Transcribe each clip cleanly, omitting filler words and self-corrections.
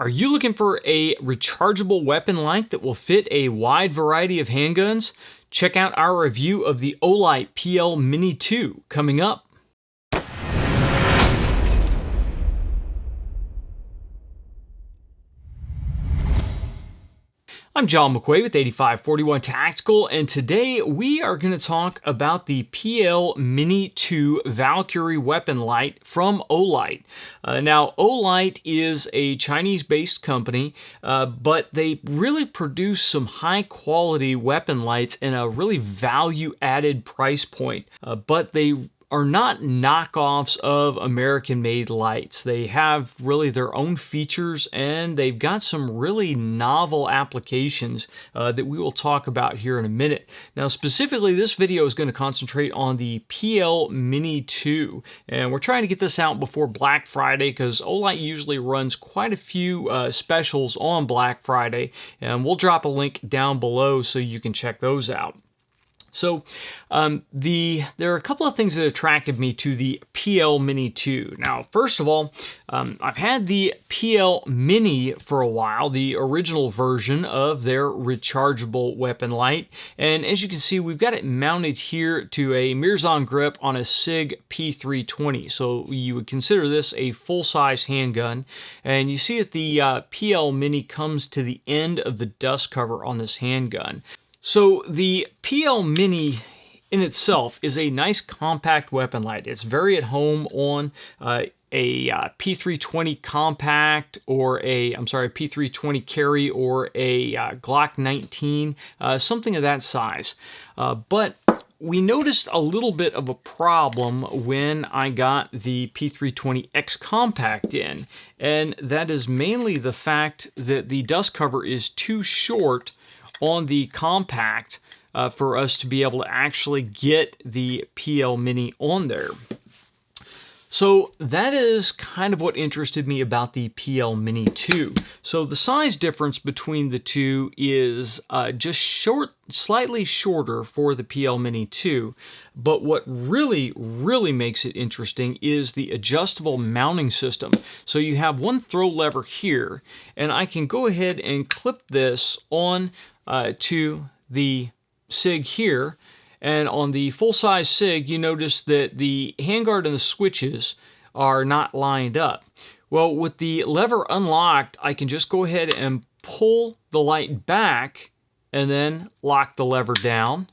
Are you looking for a rechargeable weapon light that will fit a wide variety of handguns? Check out our review of the Olight PL Mini 2 coming up. I'm John McQuay with 8541 Tactical, and today we are going to talk about the PL Mini 2 Valkyrie weapon light from Olight. Now, Olight is a Chinese-based company, but they really produce some high-quality weapon lights in a really value-added price point, but they are not knockoffs of American-made lights. They have really their own features, and they've got some really novel applications that we will talk about here in a minute. Now, specifically, this video is going to concentrate on the PL Mini 2, and we're trying to get this out before Black Friday because Olight usually runs quite a few specials on Black Friday, and we'll drop a link down below so you can check those out. So there are a couple of things that attracted me to the PL Mini 2. Now, first of all, I've had the PL Mini for a while, the original version of their rechargeable weapon light. And as you can see, we've got it mounted here to a Mattson grip on a SIG P320. So you would consider this a full-size handgun. And you see that the PL Mini comes to the end of the dust cover on this handgun. So the PL Mini in itself is a nice compact weapon light. It's very at home on a P320 compact or P320 carry or a Glock 19, something of that size. But we noticed a little bit of a problem when I got the P320X compact in, and that is mainly the fact that the dust cover is too short on the compact for us to be able to actually get the PL Mini on there. So that is kind of what interested me about the PL Mini 2. So the size difference between the two is just slightly shorter for the PL Mini 2, but what really makes it interesting is the adjustable mounting system. So you have one throw lever here, and I can go ahead and clip this on to the SIG here, and on the full-size SIG you notice that the handguard and the switches are not lined up. Well, with the lever unlocked, I can just go ahead and pull the light back and then lock the lever down,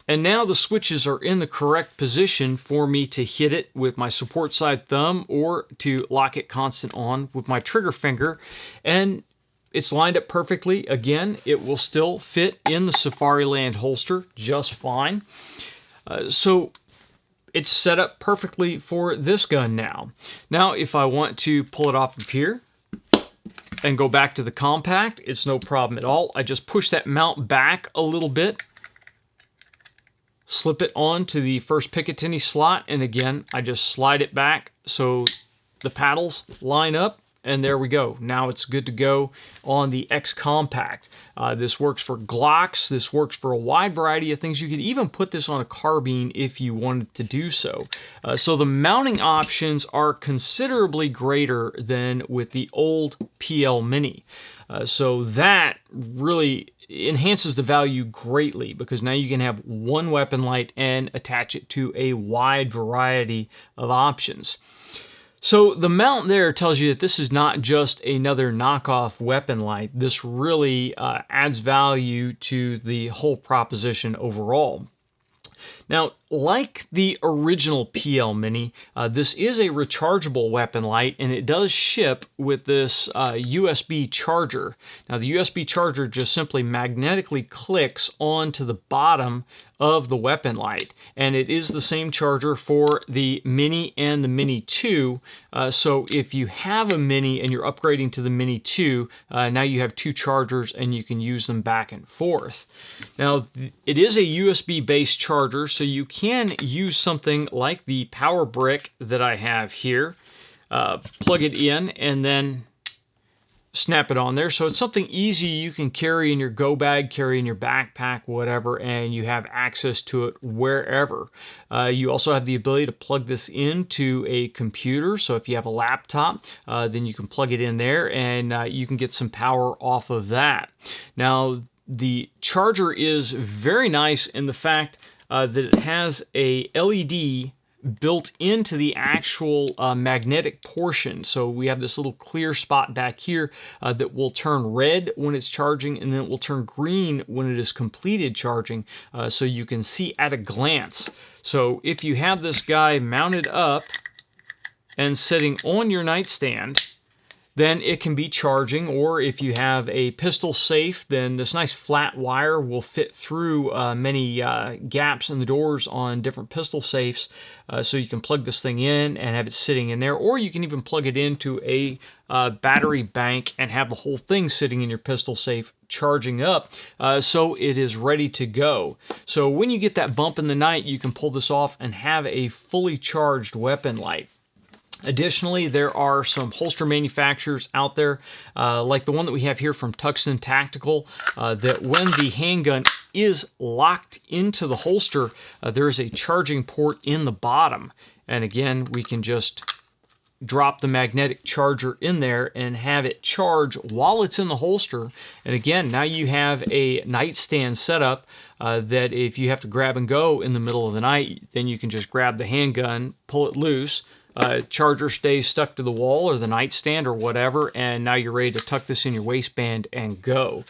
and now the switches are in the correct position for me to hit it with my support side thumb or to lock it constant on with my trigger finger, and it's lined up perfectly. Again, it will still fit in the Safariland holster just fine. So it's set up perfectly for this gun now. Now, if I want to pull it off of here and go back to the compact, it's no problem at all. I just push that mount back a little bit, slip it on to the first Picatinny slot, and again, I just slide it back so the paddles line up. And there we go. Now it's good to go on the X Compact. This works for Glocks. This works for a wide variety of things. You could even put this on a carbine if you wanted to do so. So the mounting options are considerably greater than with the old PL Mini. So that really enhances the value greatly because now you can have one weapon light and attach it to a wide variety of options. So the mount there tells you that this is not just another knockoff weapon light. This really adds value to the whole proposition overall. Now, like the original PL Mini, this is a rechargeable weapon light, and it does ship with this USB charger. Now, the USB charger just simply magnetically clicks onto the bottom of the weapon light, and it is the same charger for the Mini and the Mini 2. So if you have a Mini and you're upgrading to the Mini 2, now you have two chargers and you can use them back and forth. Now, it is a USB-based charger, so you can use something like the power brick that I have here. Plug it in and then snap it on there. So it's something easy you can carry in your go bag, carry in your backpack, whatever, and you have access to it wherever. You also have the ability to plug this into a computer. So if you have a laptop, then you can plug it in there and you can get some power off of that. Now, the charger is very nice in the fact that it has a LED built into the actual magnetic portion. So we have this little clear spot back here that will turn red when it's charging, and then it will turn green when it is completed charging, so you can see at a glance. So if you have this guy mounted up and sitting on your nightstand, then it can be charging. Or if you have a pistol safe, then this nice flat wire will fit through many gaps in the doors on different pistol safes, so you can plug this thing in and have it sitting in there. Or you can even plug it into a battery bank and have the whole thing sitting in your pistol safe charging up, so it is ready to go. So when you get that bump in the night, you can pull this off and have a fully charged weapon light. Additionally, there are some holster manufacturers out there, like the one that we have here from Mattson Tactical, that when the handgun is locked into the holster, there is a charging port in the bottom. And again, we can just drop the magnetic charger in there and have it charge while it's in the holster. And again, now you have a nightstand setup that if you have to grab and go in the middle of the night, then you can just grab the handgun, pull it loose, charger stays stuck to the wall or the nightstand or whatever, and now you're ready to tuck this in your waistband and go.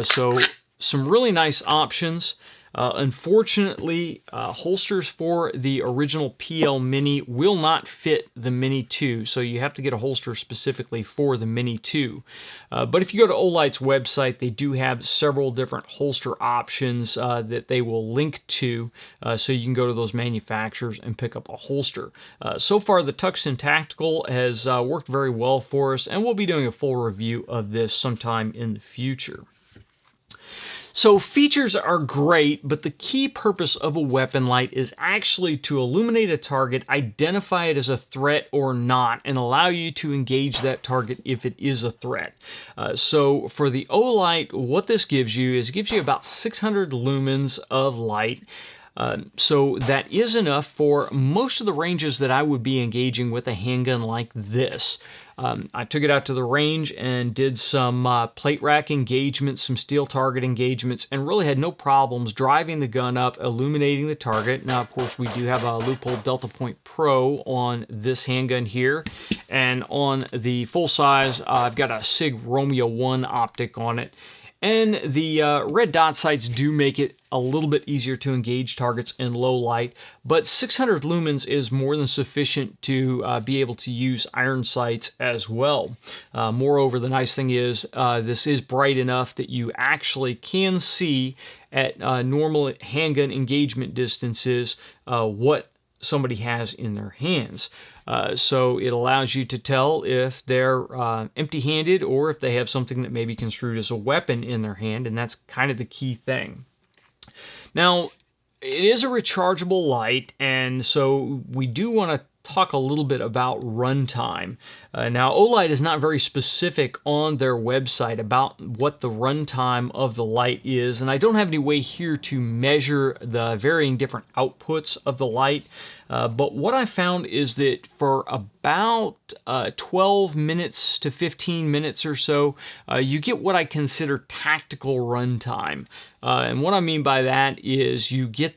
So some really nice options. Unfortunately, holsters for the original PL Mini will not fit the Mini 2, so you have to get a holster specifically for the Mini 2. But if you go to Olight's website, they do have several different holster options that they will link to, so you can go to those manufacturers and pick up a holster. So far, the Mattson Tactical has worked very well for us, and we'll be doing a full review of this sometime in the future. So features are great, but the key purpose of a weapon light is actually to illuminate a target, identify it as a threat or not, and allow you to engage that target if it is a threat. So for the Olight, what this gives you is it gives you about 600 lumens of light. So that is enough for most of the ranges that I would be engaging with a handgun like this. I took it out to the range and did some plate rack engagements, some steel target engagements, and really had no problems driving the gun up, illuminating the target. Now, of course, we do have a Leupold Delta Point Pro on this handgun here, and on the full size, I've got a SIG Romeo 1 optic on it. And the red dot sights do make it a little bit easier to engage targets in low light, but 600 lumens is more than sufficient to be able to use iron sights as well. Moreover, the nice thing is this is bright enough that you actually can see at normal handgun engagement distances what somebody has in their hands. So it allows you to tell if they're empty-handed or if they have something that may be construed as a weapon in their hand, and that's kind of the key thing. Now, it is a rechargeable light, and so we do want to talk a little bit about runtime. Now, Olight is not very specific on their website about what the runtime of the light is, and I don't have any way here to measure the varying different outputs of the light. But what I found is that for about 12 minutes to 15 minutes or so, you get what I consider tactical runtime. And what I mean by that is you get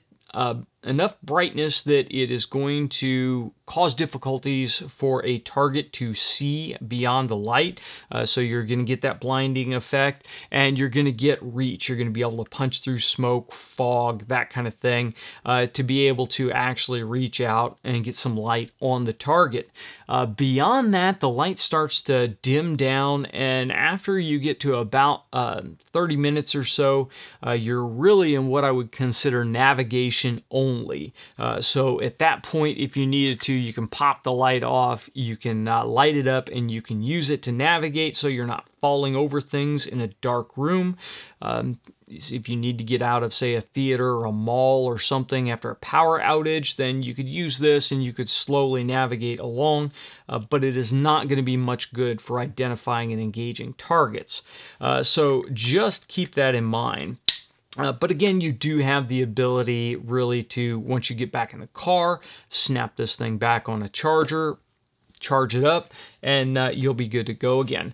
enough brightness that it is going to cause difficulties for a target to see beyond the light. So you're going to get that blinding effect, and you're going to get reach. You're going to be able to punch through smoke, fog, that kind of thing, to be able to actually reach out and get some light on the target. Beyond that, the light starts to dim down, and after you get to about 30 minutes or so, you're really in what I would consider navigation only. So at that point, if you needed to, you can pop the light off, you can light it up, and you can use it to navigate so you're not falling over things in a dark room. If you need to get out of, say, a theater or a mall or something after a power outage, then you could use this and you could slowly navigate along, but it is not going to be much good for identifying and engaging targets. So just keep that in mind. But again, you do have the ability really to, once you get back in the car, snap this thing back on a charger, charge it up, and you'll be good to go again.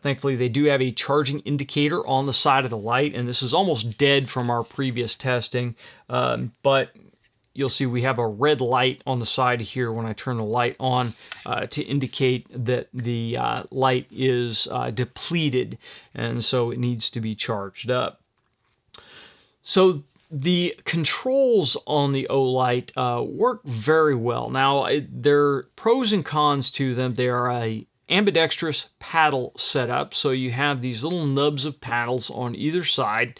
Thankfully, they do have a charging indicator on the side of the light, and this is almost dead from our previous testing, but you'll see we have a red light on the side here when I turn the light on to indicate that the light is depleted, and so it needs to be charged up. So the controls on the Olight work very well. Now, there are pros and cons to them. They are a ambidextrous paddle setup, so you have these little nubs of paddles on either side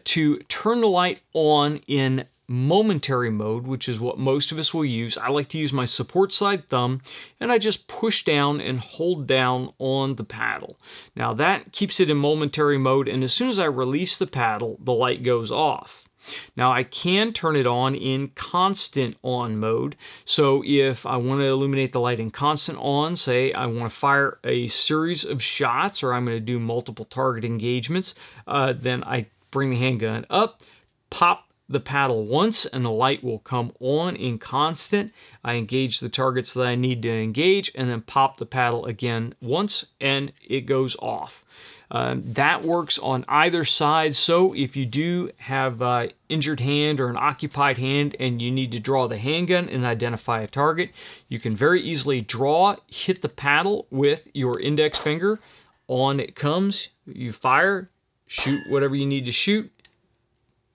to turn the light on in momentary mode, which is what most of us will use. I like to use my support side thumb, and I just push down and hold down on the paddle. Now that keeps it in momentary mode, and as soon as I release the paddle, the light goes off. Now I can turn it on in constant on mode, so if I want to illuminate the light in constant on, say I want to fire a series of shots, or I'm going to do multiple target engagements, then I bring the handgun up, pop the paddle once, and the light will come on in constant. I engage the targets that I need to engage, and then pop the paddle again once, and it goes off. That works on either side, so if you do have an injured hand or an occupied hand and you need to draw the handgun and identify a target, you can very easily draw, hit the paddle with your index finger, on it comes, you fire, shoot whatever you need to shoot,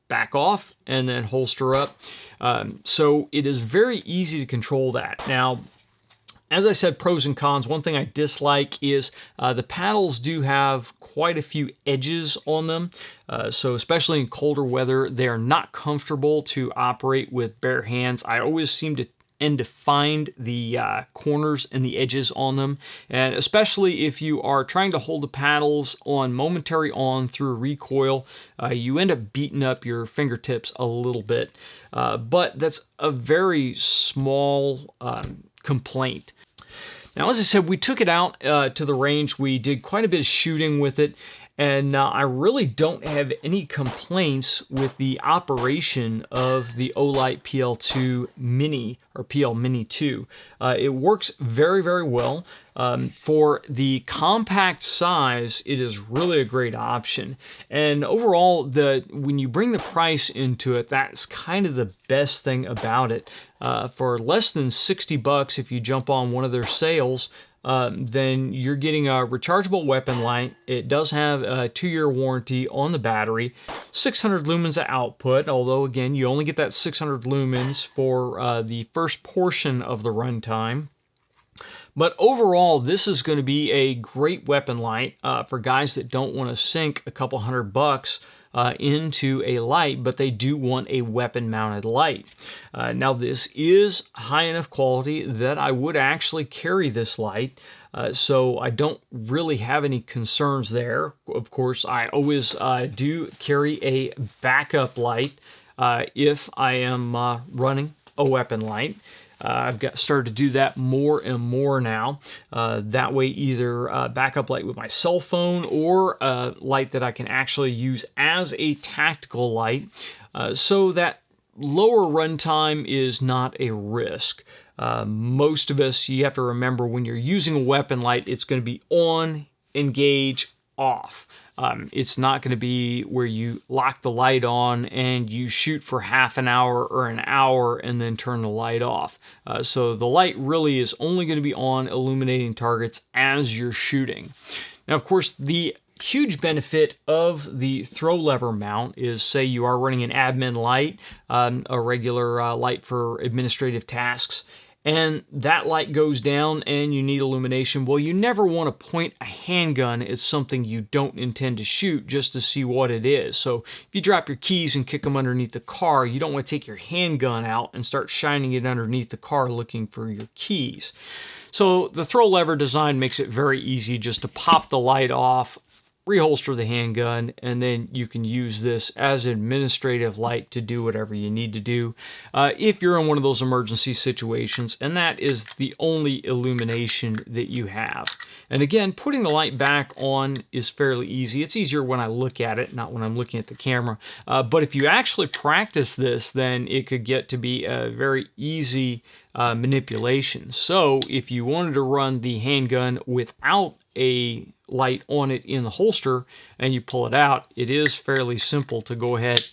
back off, and then holster up. So it is very easy to control that. Now, as I said, pros and cons. One thing I dislike is the paddles do have quite a few edges on them. So especially in colder weather, they are not comfortable to operate with bare hands. I always seem to and to find the corners and the edges on them, and especially if you are trying to hold the paddles on momentary on through recoil, you end up beating up your fingertips a little bit, but that's a very small complaint. Now, as I said, we took it out to the range. We did quite a bit of shooting with it, and I really don't have any complaints with the operation of the Olight PL2 Mini, or PL Mini 2. It works very, very well. For the compact size, it is really a great option. And overall, when you bring the price into it, that's kind of the best thing about it. For less than $60, if you jump on one of their sales, then you're getting a rechargeable weapon light. It does have a 2-year warranty on the battery, 600 lumens of output, although again, you only get that 600 lumens for the first portion of the runtime. But overall, this is going to be a great weapon light for guys that don't want to sink a couple $100 into a light, but they do want a weapon-mounted light. Now, this is high enough quality that I would actually carry this light, so I don't really have any concerns there. Of course, I always do carry a backup light if I am running a weapon light. I've started to do that more and more now. That way, either a backup light with my cell phone or a light that I can actually use as a tactical light, so that lower runtime is not a risk. Most of us, you have to remember, when you're using a weapon light, it's going to be on, engage, off. It's not going to be where you lock the light on and you shoot for half an hour or an hour and then turn the light off. So the light really is only going to be on illuminating targets as you're shooting. Now, of course, the huge benefit of the throw lever mount is, say you are running an admin light, a regular light for administrative tasks, and that light goes down and you need illumination. Well, you never want to point a handgun at something you don't intend to shoot just to see what it is. So if you drop your keys and kick them underneath the car, you don't want to take your handgun out and start shining it underneath the car looking for your keys. So the throw lever design makes it very easy just to pop the light off, reholster the handgun, and then you can use this as an administrative light to do whatever you need to do if you're in one of those emergency situations, and that is the only illumination that you have. And again, putting the light back on is fairly easy. It's easier when I look at it, not when I'm looking at the camera. But if you actually practice this, then it could get to be a very easy manipulation. So if you wanted to run the handgun without a light on it in the holster and you pull it out, it is fairly simple to go ahead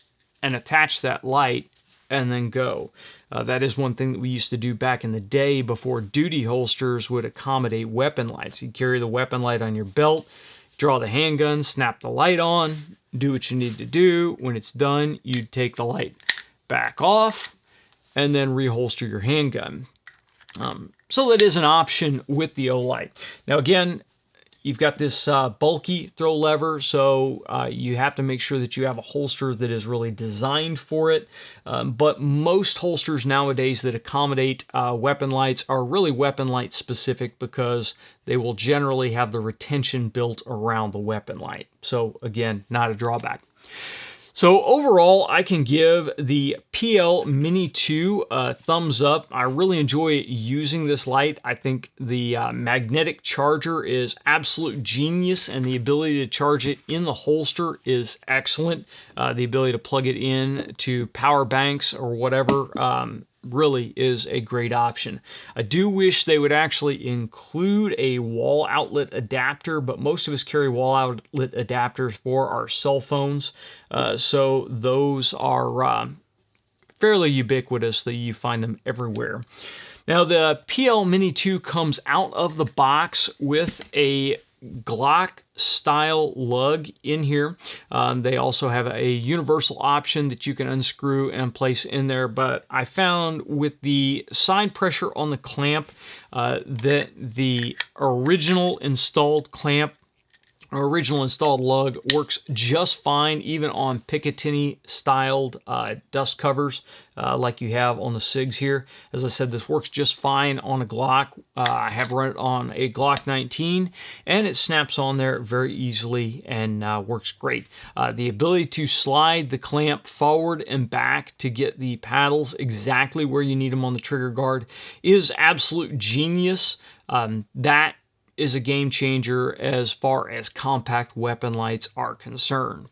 and attach that light and then go. That is one thing that we used to do back in the day before duty holsters would accommodate weapon lights. You carry the weapon light on your belt, draw the handgun, snap the light on, do what you need to do. When it's done, you take the light back off and then reholster your handgun. So that is an option with the Olight. Now again, you've got this bulky throw lever, so you have to make sure that you have a holster that is really designed for it. But most holsters nowadays that accommodate weapon lights are really weapon light specific, because they will generally have the retention built around the weapon light. So again, not a drawback. So overall, I can give the PL Mini 2 a thumbs up. I really enjoy using this light. I think the magnetic charger is absolute genius, and the ability to charge it in the holster is excellent. The ability to plug it in to power banks or whatever really is a great option. I do wish they would actually include a wall outlet adapter, but most of us carry wall outlet adapters for our cell phones, so those are fairly ubiquitous, that you find them everywhere. Now the PL Mini 2 comes out of the box with a Glock style lug in here. They also have a universal option that you can unscrew and place in there, but I found with the side pressure on the clamp that the original installed clamp or original installed lug works just fine, even on Picatinny styled dust covers like you have on the SIGs here. As I said, this works just fine on a Glock. I have run it on a Glock 19, and it snaps on there very easily and works great. The ability to slide the clamp forward and back to get the paddles exactly where you need them on the trigger guard is absolute genius. That is a game changer as far as compact weapon lights are concerned.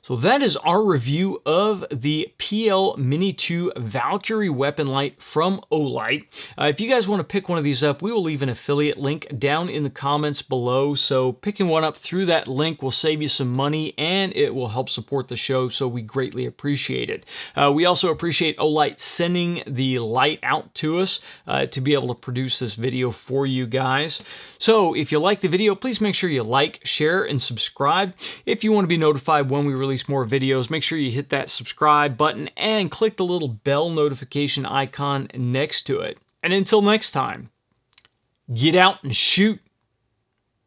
So that is our review of the PL Mini 2 Valkyrie weapon light from Olight. If you guys want to pick one of these up, we will leave an affiliate link down in the comments below. So picking one up through that link will save you some money, and it will help support the show, so we greatly appreciate it. We also appreciate Olight sending the light out to us to be able to produce this video for you guys. So if you like the video, please make sure you like, share, and subscribe. If you want to be notified when we release more videos, make sure you hit that subscribe button and click the little bell notification icon next to it. And until next time, get out and shoot.